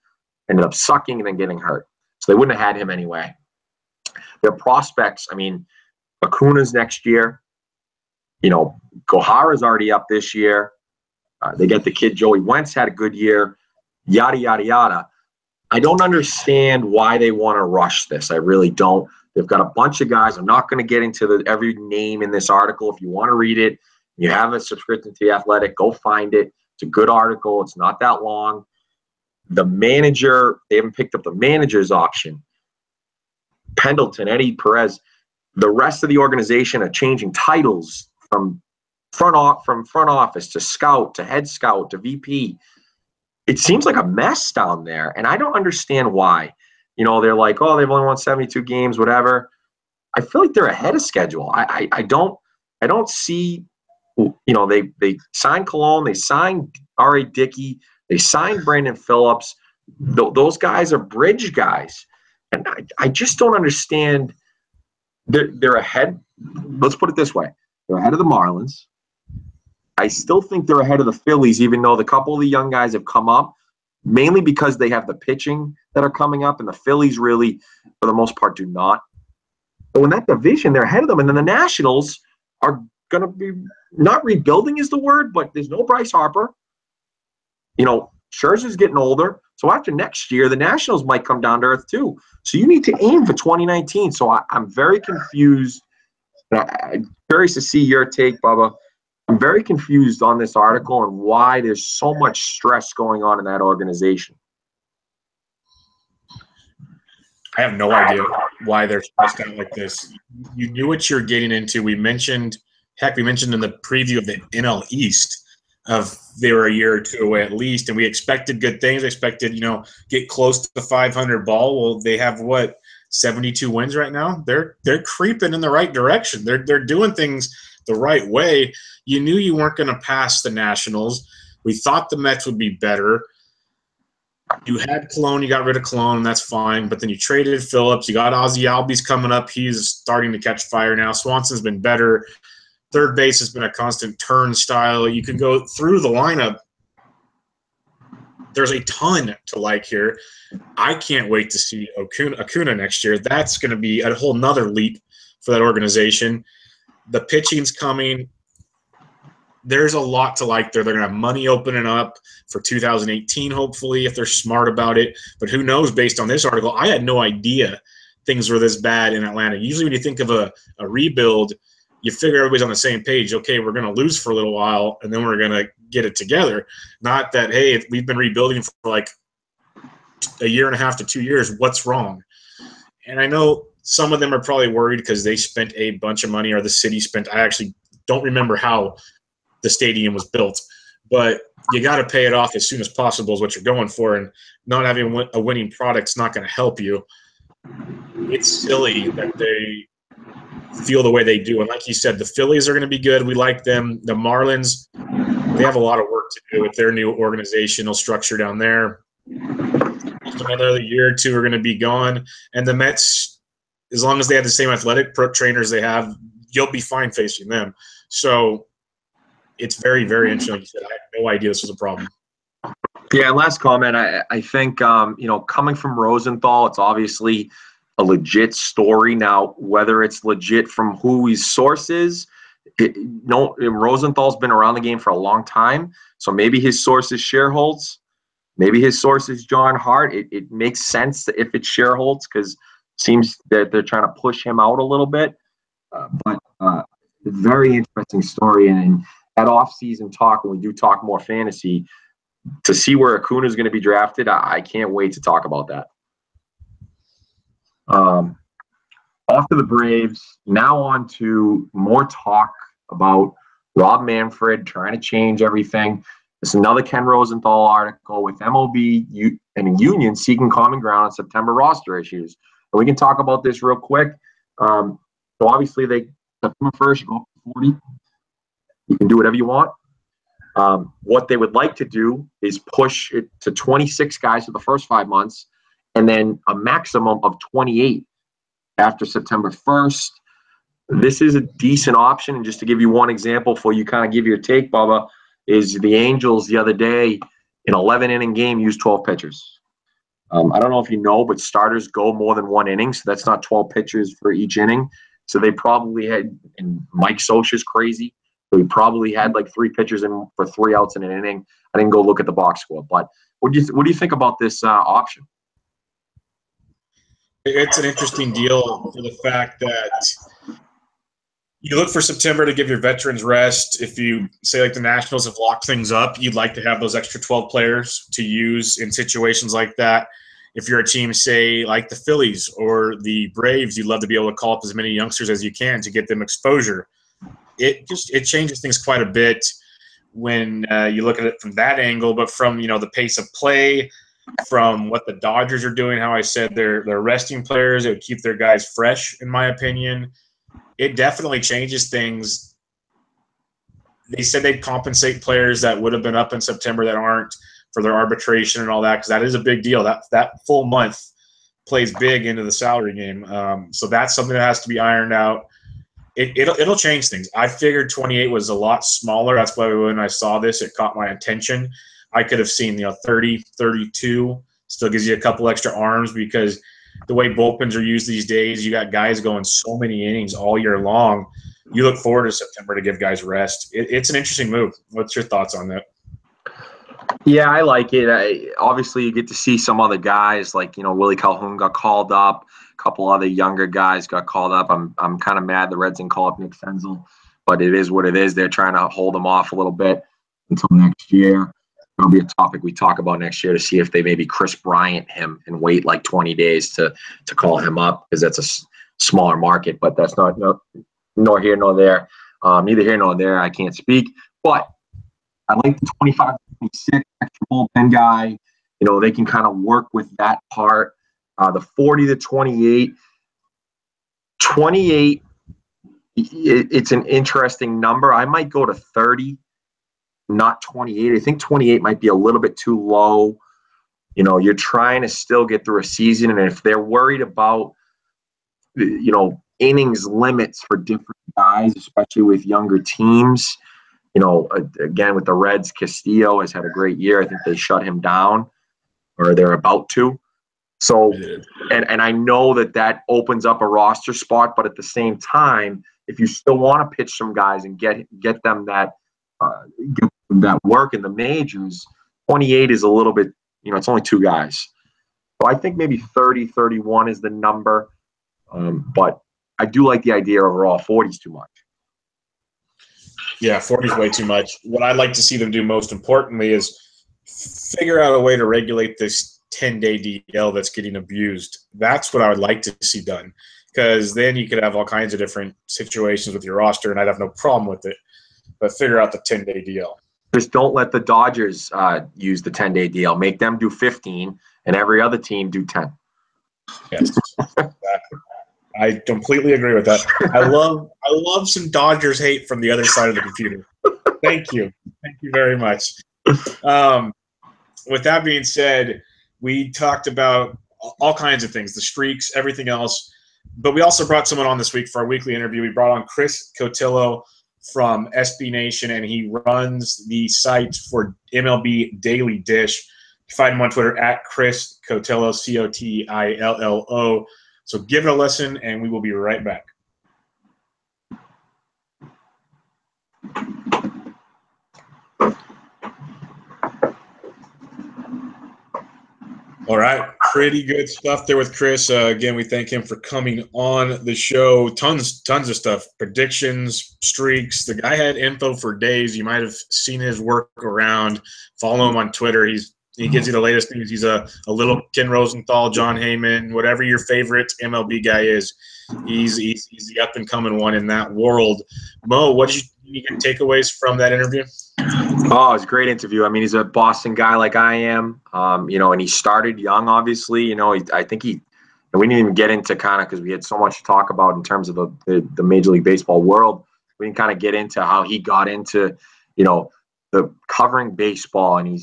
ended up sucking and then getting hurt. So they wouldn't have had him anyway. Their prospects, I mean, Acuna's next year. You know, Gohara's already up this year. They get the kid Joey Wentz had a good year. Yada, yada, yada. I don't understand why they want to rush this. I really don't. They've got a bunch of guys. I'm not going to get into every name in this article. If you want to read it, you have a subscription to The Athletic, go find it. It's a good article. It's not that long. The manager, they haven't picked up the manager's option. Pendleton, Eddie Perez, the rest of the organization are changing titles from front office to scout to head scout to VP. It seems like a mess down there, and I don't understand why. You know, they're like, oh, they've only won 72 games, whatever. I feel like they're ahead of schedule. I don't see. You know, they signed Cologne, they signed R.A. Dickey, they signed Brandon Phillips. Those guys are bridge guys, and I just don't understand. They're ahead. Let's put it this way: they're ahead of the Marlins. I still think they're ahead of the Phillies, even though the couple of the young guys have come up, mainly because they have the pitching that are coming up, and the Phillies really, for the most part, do not. But in that division, they're ahead of them, and then the Nationals are going to be not rebuilding is the word, but there's no Bryce Harper. You know, Scherzer's getting older. So after next year, the Nationals might come down to earth too. So you need to aim for 2019. So I'm very confused. I'm curious to see your take, Bubba. I'm very confused on this article and why there's so much stress going on in that organization. I have no idea why they're stressed out like this. You knew what you're getting into. We mentioned in the preview of the NL East of they were a year or two away at least, and we expected good things. Expected, get close to the 500 ball. Well, they have 72 wins right now. They're creeping in the right direction. They're doing things the right way. You knew you weren't going to pass the Nationals. We thought the Mets would be better. You had Cologne, you got rid of Cologne, that's fine. But then you traded Phillips. You got Ozzie Albies coming up. He's starting to catch fire now. Swanson's been better. Third base has been a constant turnstile. You can go through the lineup. There's a ton to like here. I can't wait to see Acuna next year. That's going to be a whole nother leap for that organization. The pitching's coming. There's a lot to like there. They're going to have money opening up for 2018, hopefully, if they're smart about it. But who knows, based on this article, I had no idea things were this bad in Atlanta. Usually when you think of a rebuild, you figure everybody's on the same page. Okay, we're going to lose for a little while, and then we're going to get it together. Not that, hey, we've been rebuilding for like a year and a half to 2 years. What's wrong? And I know some of them are probably worried because they spent a bunch of money, or the city spent. I actually don't remember how the stadium was built, but you got to pay it off as soon as possible is what you're going for, and not having a winning product is not going to help you. It's silly that they feel the way they do. And like you said, the Phillies are going to be good. We like them. The Marlins, they have a lot of work to do with their new organizational structure down there. Another year or two are going to be gone. And the Mets, as long as they have the same athletic trainers they have, you'll be fine facing them. So it's very, very interesting. Like you said, I had no idea this was a problem. Yeah, last comment. I think, coming from Rosenthal, it's obviously a legit story. Now, whether it's legit from who his source is, Rosenthal's been around the game for a long time, so maybe his source is Sherholtz. Maybe his source is John Hart. It makes sense if it's Sherholtz because it seems that they're trying to push him out a little bit. But very interesting story. And at off-season talk, when we do talk more fantasy, to see where Acuna is going to be drafted, I can't wait to talk about that. Off to the Braves. Now on to more talk about Rob Manfred trying to change everything. It's another Ken Rosenthal article with MLB and union seeking common ground on September roster issues. And we can talk about this real quick. So obviously, September 1st, you go up to 40. You can do whatever you want. What they would like to do is push it to 26 guys for the first 5 months, and then a maximum of 28 after September 1st. This is a decent option. And just to give you one example for you kind of give your take, Bubba, is the Angels the other day, an 11-inning game, used 12 pitchers. I don't know if you know, but starters go more than 1 inning, so that's not 12 pitchers for each inning. So they probably had, and Mike Scioscia's crazy, so he probably had like 3 pitchers in for 3 outs in an inning. I didn't go look at the box score, but what do you think about this option? It's an interesting deal for the fact that you look for September to give your veterans rest. If you say like the Nationals have locked things up, you'd like to have those extra 12 players to use in situations like that. If you're a team, say like the Phillies or the Braves, you'd love to be able to call up as many youngsters as you can to get them exposure. It changes things quite a bit when you look at it from that angle, but from the pace of play, from what the Dodgers are doing, how I said they're resting players, it would keep their guys fresh, in my opinion. It definitely changes things. They said they'd compensate players that would have been up in September that aren't for their arbitration and all that, because that is a big deal. That full month plays big into the salary game. So that's something that has to be ironed out. It'll change things. I figured 28 was a lot smaller. That's why when I saw this, it caught my attention. I could have seen 30, 32. Still gives you a couple extra arms because the way bullpens are used these days, you got guys going so many innings all year long. You look forward to September to give guys rest. It's an interesting move. What's your thoughts on that? Yeah, I like it. Obviously, you get to see some other guys like, Willie Calhoun got called up. A couple other younger guys got called up. I'm kind of mad the Reds didn't call up Nick Senzel, but it is what it is. They're trying to hold him off a little bit until next year. It'll be a topic we talk about next year to see if they maybe Chris Bryant him and wait like 20 days to call him up, because that's a smaller market. But that's not nor here nor there. Neither here nor there. I can't speak. But I like the 25-26 extra bullpen guy. They can kind of work with that part. The 40 to 28. 28, it's an interesting number. I might go to 30. Not 28. I think 28 might be a little bit too low. You're trying to still get through a season, and if they're worried about, innings limits for different guys, especially with younger teams, again with the Reds, Castillo has had a great year. I think they shut him down, or they're about to. So, and I know that opens up a roster spot, but at the same time, if you still want to pitch some guys and get them that work in the majors, 28 is a little bit, it's only 2 guys. So I think maybe 30, 31 is the number. But I do like the idea overall. 40 is too much. Yeah, 40 is way too much. What I'd like to see them do most importantly is figure out a way to regulate this 10-day DL that's getting abused. That's what I would like to see done, because then you could have all kinds of different situations with your roster, and I'd have no problem with it. But figure out the 10-day DL. Just don't let the Dodgers use the 10-day DL. Make them do 15, and every other team do 10. Yes, exactly. I completely agree with that. I love some Dodgers hate from the other side of the computer. Thank you very much. With that being said, we talked about all kinds of things, the streaks, everything else. But we also brought someone on this week for our weekly interview. We brought on Chris Cotillo from SB Nation, and he runs the site for MLB Daily Dish. You can find him on Twitter at Chris Cotillo, Cotillo. So give it a listen, and we will be right back. All right, pretty good stuff there with Chris. Again, we thank him for coming on the show. Tons of stuff, predictions, streaks. The guy had info for days. You might have seen his work around. Follow him on Twitter. He gives you the latest news. He's a little Ken Rosenthal, John Heyman, whatever your favorite MLB guy is. He's the up and coming one in that world. Mo, what Any good takeaways from that interview? Oh, it was a great interview. I mean, he's a Boston guy like I am, and he started young, obviously. I think and we didn't even get into kind of, because we had so much to talk about in terms of the Major League Baseball world. We didn't kind of get into how he got into, the covering baseball. And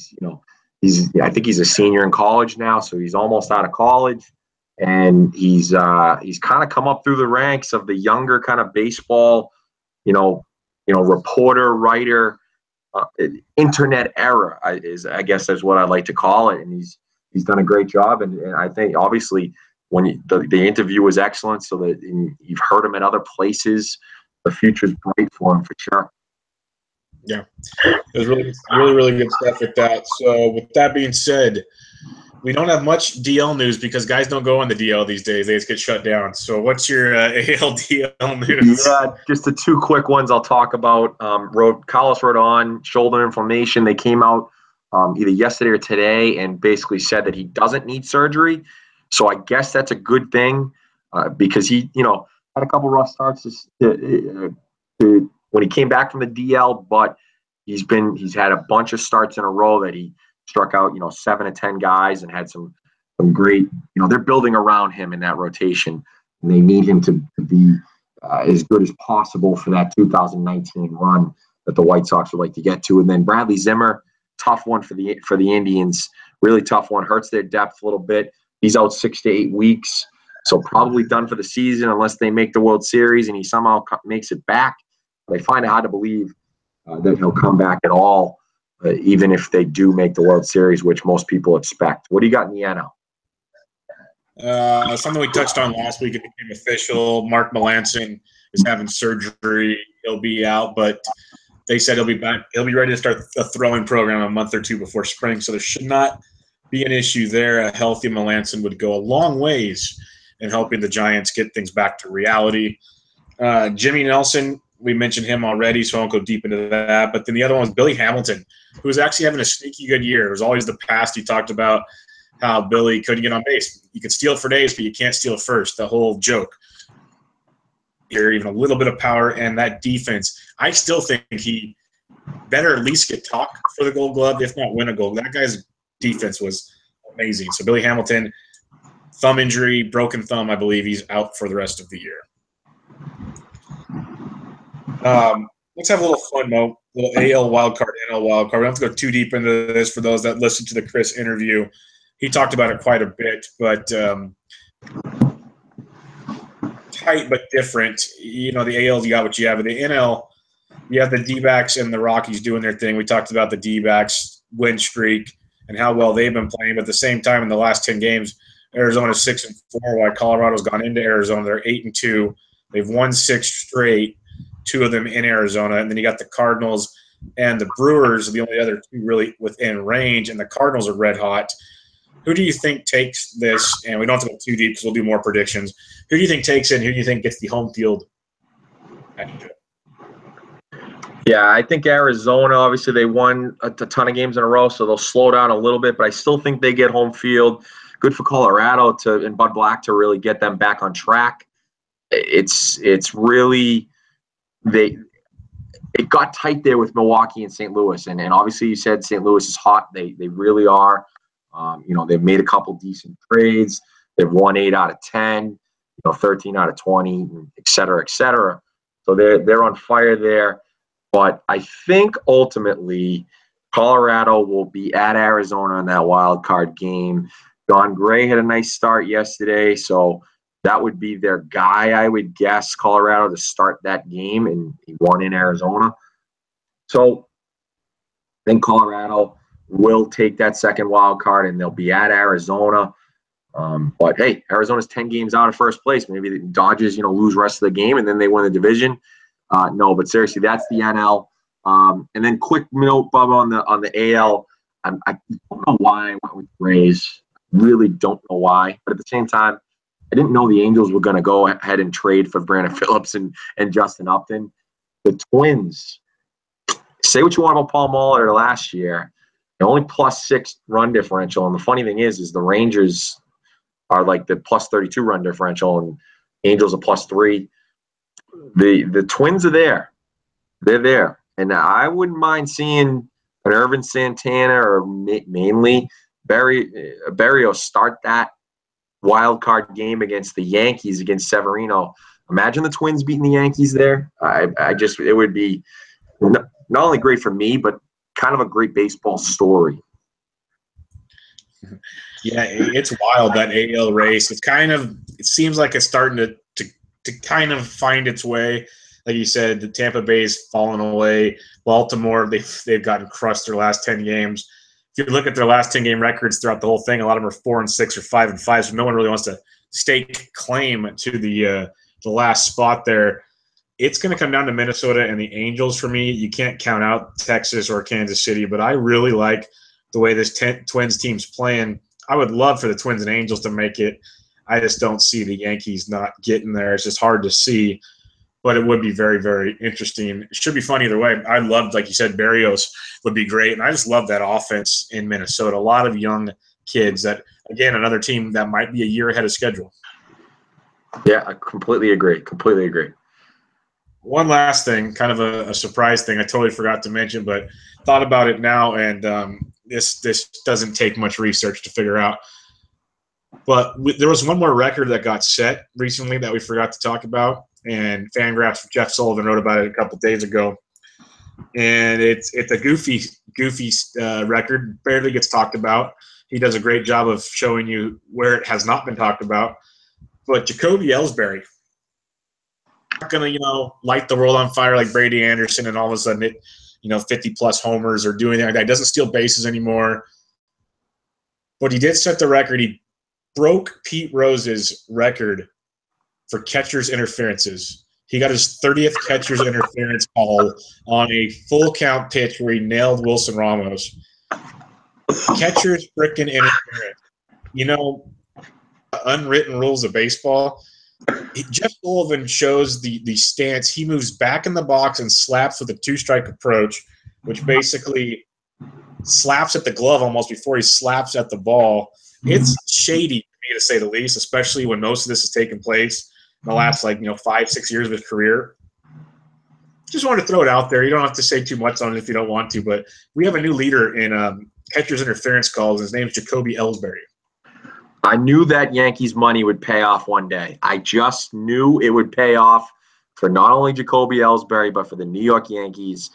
I think he's a senior in college now, so he's almost out of college. And he's kind of come up through the ranks of the younger kind of baseball, reporter, writer, internet era I guess is what I'd like to call it. And he's done a great job. And I think obviously when the interview was excellent, so that you've heard him at other places, the future's bright for him for sure. Yeah, it was really, really, really good stuff with that. So with that being said, we don't have much DL news because guys don't go on the DL these days. They just get shut down. So what's your AL DL news? Yeah, just the two quick ones I'll talk about. Carlos Rodon, shoulder inflammation. They came out either yesterday or today and basically said that he doesn't need surgery. So I guess that's a good thing because he, had a couple rough starts when he came back from the DL, but he's had a bunch of starts in a row that he struck out, 7 to 10 guys and had some great, they're building around him in that rotation, and they need him to be as good as possible for that 2019 run that the White Sox would like to get to. And then Bradley Zimmer, tough one for the Indians, really tough one, hurts their depth a little bit. He's out 6 to 8 weeks, so probably done for the season unless they make the World Series and he somehow makes it back. But I find it hard to believe that he'll come back at all. Even if they do make the World Series, which most people expect. What do you got in the NL? Something we touched on last week, it became official. Mark Melancon is having surgery. He'll be out, but they said he'll be back. He'll be ready to start a throwing program a month or two before spring, so there should not be an issue there. A healthy Melancon would go a long ways in helping the Giants get things back to reality. Jimmy Nelson, we mentioned him already, so I won't go deep into that. But then the other one was Billy Hamilton, who was actually having a sneaky good year. It was always the past. He talked about how Billy couldn't get on base. You could steal for days, but you can't steal first, the whole joke. Here, even a little bit of power and that defense. I still think he better at least get talk for the Gold Glove, if not win a Gold. That guy's defense was amazing. So Billy Hamilton, thumb injury, broken thumb, I believe he's out for the rest of the year. Let's have a little fun, Mo. A little AL wildcard, NL wildcard. We don't have to go too deep into this for those that listened to the Chris interview. He talked about it quite a bit, but tight but different. The AL, you got what you have. In the NL, you have the D-backs and the Rockies doing their thing. We talked about the D-backs win streak and how well they've been playing. But at the same time, in the last 10 games, Arizona's 6-4, while Colorado's gone into Arizona. They're 8-2. They've won 6 straight, 2 of them in Arizona. And then you got the Cardinals and the Brewers are the only other 2 really within range, and the Cardinals are red hot. Who do you think takes this? And we don't have to go too deep because we'll do more predictions. Who do you think takes it, and who do you think gets the home field? Yeah, I think Arizona, obviously they won a ton of games in a row, so they'll slow down a little bit, but I still think they get home field. Good for Colorado and Bud Black to really get them back on track. It's really it got tight there with Milwaukee and St. Louis, and obviously you said St. Louis is hot. They really are. They've made a couple decent trades. They've won 8 out of 10, 13 out of 20, et cetera, et cetera. So they're on fire there. But I think ultimately Colorado will be at Arizona in that wild card game. Don Gray had a nice start yesterday, so that would be their guy, I would guess, Colorado, to start that game, and he won in Arizona. So I think Colorado will take that second wild card, and they'll be at Arizona. But, hey, Arizona's 10 games out of first place. Maybe the Dodgers, lose the rest of the game, and then they win the division. No, but seriously, that's the NL. And then quick note, Bubba, on the AL. I don't know why I went with Rays. Really don't know why. But at the same time, I didn't know the Angels were going to go ahead and trade for Brandon Phillips and Justin Upton. The Twins, say what you want about Paul Molitor last year, they're only +6 run differential. And the funny thing is the Rangers are like the +32 run differential, and Angels are +3. The Twins are there. They're there. And I wouldn't mind seeing an Irvin Santana or mainly Berrios start that wild card game against the Yankees, against Severino. Imagine the Twins beating the Yankees there. It would be not only great for me, but kind of a great baseball story. Yeah, it's wild, that AL race. It seems like it's starting to kind of find its way. Like you said, the Tampa Bay's fallen away. Baltimore, they've gotten crushed their last 10 games. If you look at their last 10 game records throughout the whole thing, a lot of them are 4-6 or 5-5. So no one really wants to stake claim to the last spot there. It's going to come down to Minnesota and the Angels for me. You can't count out Texas or Kansas City, but I really like the way this Twins team's playing. I would love for the Twins and Angels to make it. I just don't see the Yankees not getting there. It's just hard to see, but it would be very, very interesting. It should be fun either way. I loved, like you said, Berrios would be great, and I just love that offense in Minnesota. A lot of young kids that, again, another team that might be a year ahead of schedule. Yeah, I completely agree. Completely agree. One last thing, kind of a surprise thing I totally forgot to mention, but thought about it now, and this doesn't take much research to figure out. But there was one more record that got set recently that we forgot to talk about, and Fangraphs' Jeff Sullivan wrote about it a couple days ago. And it's a goofy record, barely gets talked about. He does a great job of showing you where it has not been talked about. But Jacoby Ellsbury, not going to, light the world on fire like Brady Anderson and all of a sudden 50-plus homers or doing that. He doesn't steal bases anymore. But he did set the record. He broke Pete Rose's record for catcher's interferences. He got his 30th catcher's interference call on a full count pitch where he nailed Wilson Ramos. Catcher's frickin' interference. Unwritten rules of baseball. Jeff Sullivan shows the stance. He moves back in the box and slaps with a two-strike approach, which basically slaps at the glove almost before he slaps at the ball. It's shady to me, to say the least, especially when most of this has taken place in the last 5-6 years of his career. Just wanted to throw it out there. You don't have to say too much on it if you don't want to, but we have a new leader in catcher's interference calls. His name is Jacoby Ellsbury. I knew that Yankees money would pay off one day. I just knew it would pay off for not only Jacoby Ellsbury, but for the New York Yankees.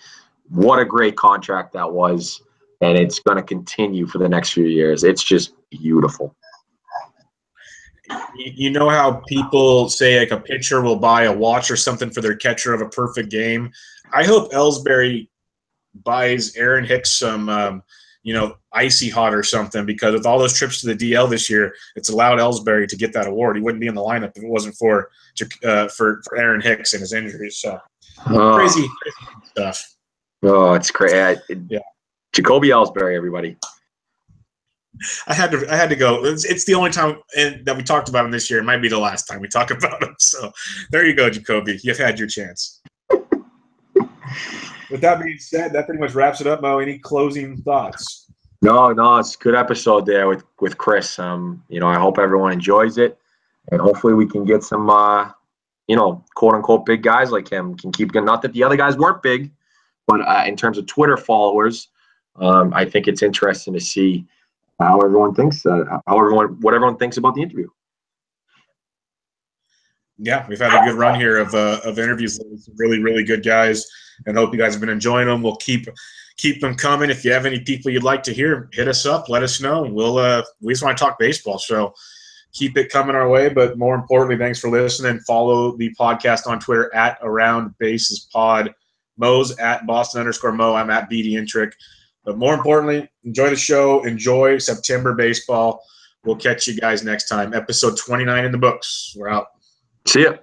What a great contract that was, and it's going to continue for the next few years. It's just beautiful. You know how people say a pitcher will buy a watch or something for their catcher of a perfect game? I hope Ellsbury buys Aaron Hicks some icy hot or something, because with all those trips to the DL this year, it's allowed Ellsbury to get that award. He wouldn't be in the lineup if it wasn't for Aaron Hicks and his injuries. So crazy stuff. Oh, it's crazy. Yeah. Jacoby Ellsbury, everybody. I had to go. It's the only time that we talked about him this year. It might be the last time we talk about him. So there you go, Jacoby. You've had your chance. With that being said, that pretty much wraps it up, Mo. Any closing thoughts? No, it's a good episode there with Chris. I hope everyone enjoys it, and hopefully we can get some, quote unquote big guys like him can keep. Not that the other guys weren't big, but in terms of Twitter followers, I think it's interesting to see how everyone thinks, what everyone thinks about the interview. Yeah, we've had a good run here of interviews with some really, really good guys, and hope you guys have been enjoying them. We'll keep them coming. If you have any people you'd like to hear, hit us up. Let us know. We just want to talk baseball, so keep it coming our way. But more importantly, thanks for listening. Follow the podcast on Twitter at AroundBasesPod. Mo's at Boston_Mo. I'm at BD Intric. But more importantly, enjoy the show. Enjoy September baseball. We'll catch you guys next time. Episode 29 in the books. We're out. See ya.